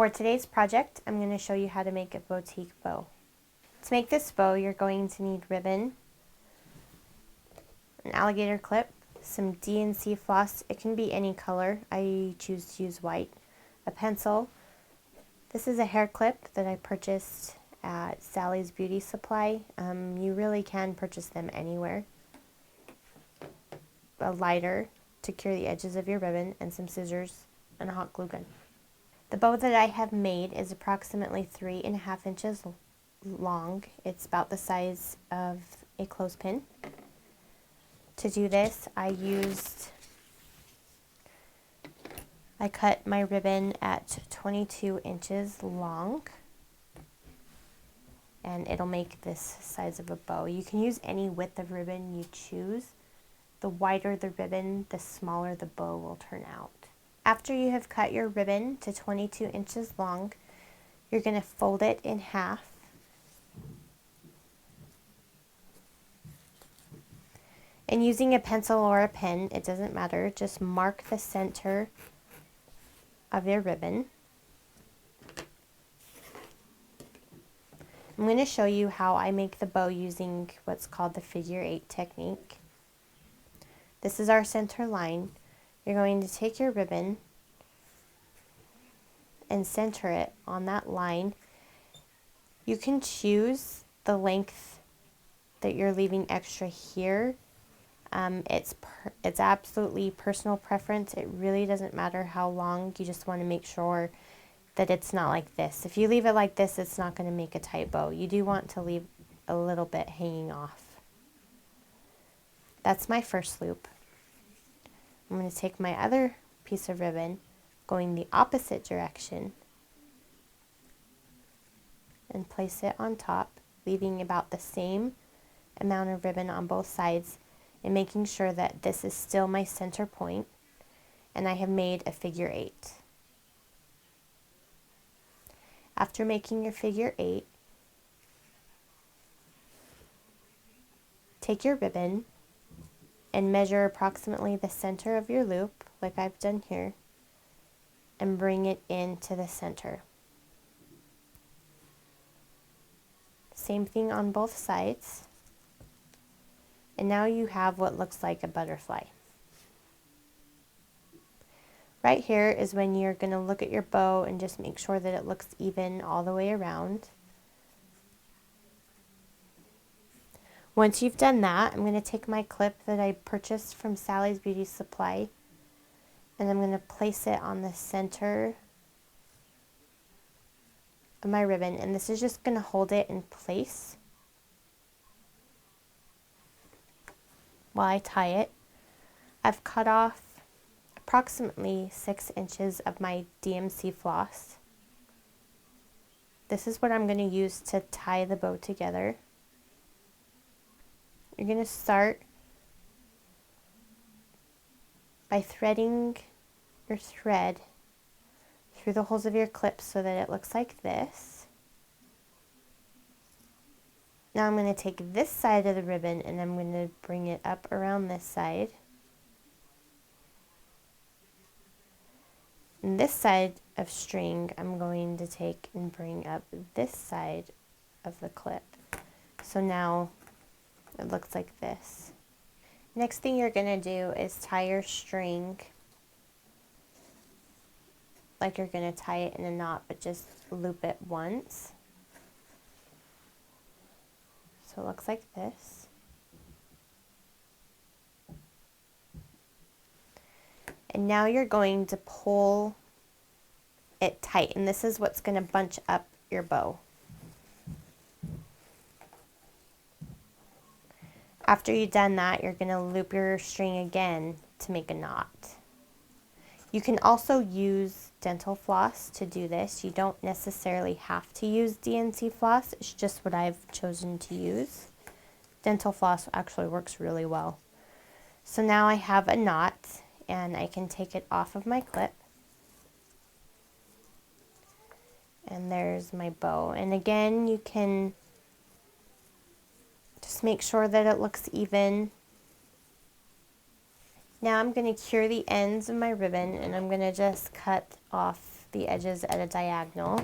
For today's project, I'm going to show you how to make a boutique bow. To make this bow, you're going to need ribbon, an alligator clip, some D&C floss. It can be any color. I choose to use white. A pencil. This is a hair clip that I purchased at Sally's Beauty Supply. You really can purchase them anywhere. A lighter to cure the edges of your ribbon, and some scissors and a hot glue gun. The bow that I have made is approximately 3.5 inches long. It's about the size of a clothespin. To do this, I cut my ribbon at 22 inches long, and it'll make this size of a bow. You can use any width of ribbon you choose. The wider the ribbon, the smaller the bow will turn out. After you have cut your ribbon to 22 inches long, you're going to fold it in half. And using a pencil or a pen, it doesn't matter, just mark the center of your ribbon. I'm going to show you how I make the bow using what's called the figure 8 technique. This is our center line. You're going to take your ribbon and center it on that line. You can choose the length that you're leaving extra here. It's absolutely personal preference. It really doesn't matter how long. You just want to make sure that it's not like this. If you leave it like this, it's not going to make a tight bow. You do want to leave a little bit hanging off. That's my first loop. I'm going to take my other piece of ribbon, going the opposite direction, and place it on top, leaving about the same amount of ribbon on both sides, and making sure that this is still my center point, and I have made a figure 8. After making your figure 8, take your ribbon and measure approximately the center of your loop, like I've done here, and bring it into the center. Same thing on both sides. And now you have what looks like a butterfly. Right here is when you're going to look at your bow and just make sure that it looks even all the way around. Once you've done that, I'm going to take my clip that I purchased from Sally's Beauty Supply, and I'm going to place it on the center of my ribbon, and this is just going to hold it in place while I tie it. I've cut off approximately 6 inches of my DMC floss. This is what I'm going to use to tie the bow together. You're going to start by threading your thread through the holes of your clip so that it looks like this. Now I'm going to take this side of the ribbon and I'm going to bring it up around this side. And this side of string I'm going to take and bring up this side of the clip. So now it looks like this. Next thing you're going to do is tie your string like you're going to tie it in a knot, but just loop it once. So it looks like this. And now you're going to pull it tight, and this is what's going to bunch up your bow. After you've done that, you're going to loop your string again to make a knot. You can also use dental floss to do this. You don't necessarily have to use DNC floss. It's just what I've chosen to use. Dental floss actually works really well. So now I have a knot, and I can take it off of my clip. And there's my bow. And again, you can just make sure that it looks even. Now I'm going to cure the ends of my ribbon, and I'm going to just cut off the edges at a diagonal.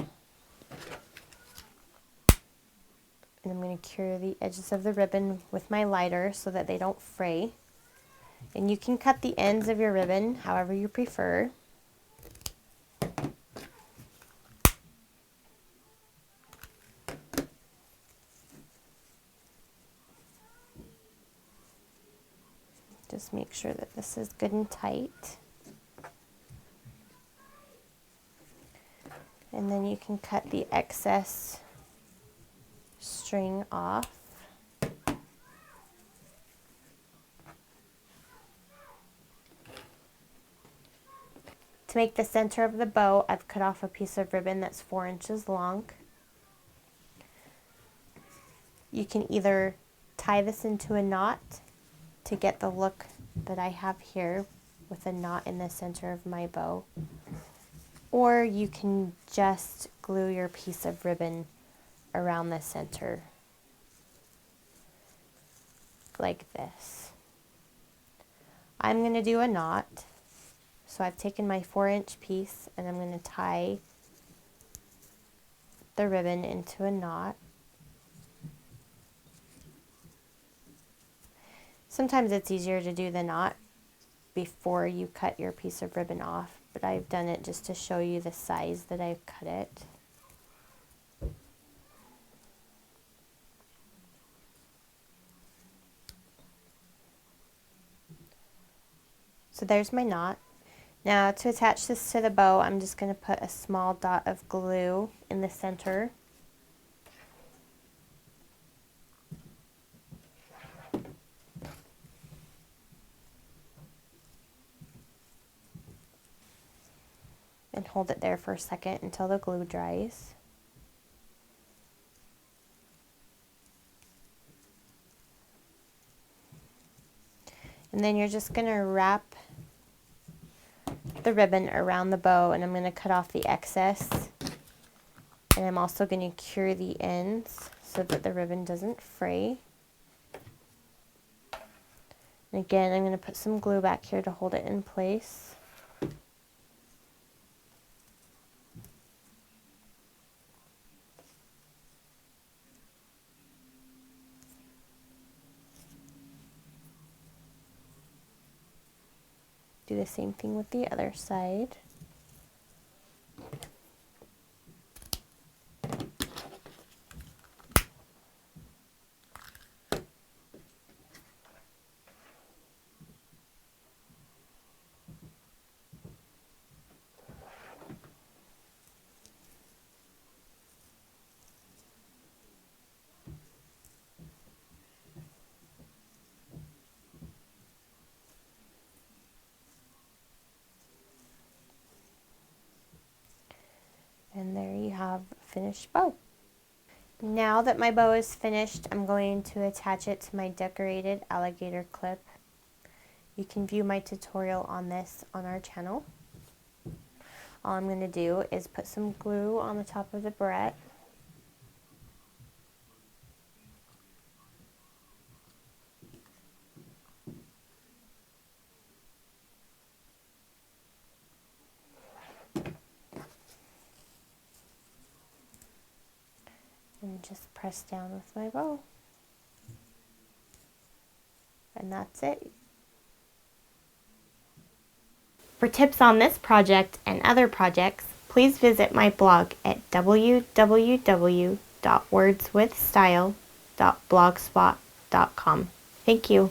And I'm going to cure the edges of the ribbon with my lighter so that they don't fray. And you can cut the ends of your ribbon however you prefer. Just make sure that this is good and tight. And then you can cut the excess string off. To make the center of the bow, I've cut off a piece of ribbon that's 4 inches long. You can either tie this into a knot to get the look that I have here with a knot in the center of my bow, or you can just glue your piece of ribbon around the center like this. I'm going to do a knot. So I've taken my 4-inch piece and I'm going to tie the ribbon into a knot. Sometimes it's easier to do the knot before you cut your piece of ribbon off, but I've done it just to show you the size that I've cut it. So there's my knot. Now to attach this to the bow, I'm just going to put a small dot of glue in the center. And hold it there for a second until the glue dries. And then you're just going to wrap the ribbon around the bow, and I'm going to cut off the excess. And I'm also going to cure the ends so that the ribbon doesn't fray. And again, I'm going to put some glue back here to hold it in place. Do the same thing with the other side. And there you have a finished bow. Now that my bow is finished, I'm going to attach it to my decorated alligator clip. You can view my tutorial on this on our channel. All I'm going to do is put some glue on the top of the barrette. And just press down with my bow. And that's it. For tips on this project and other projects, please visit my blog at www.wordswithstyle.blogspot.com. Thank you.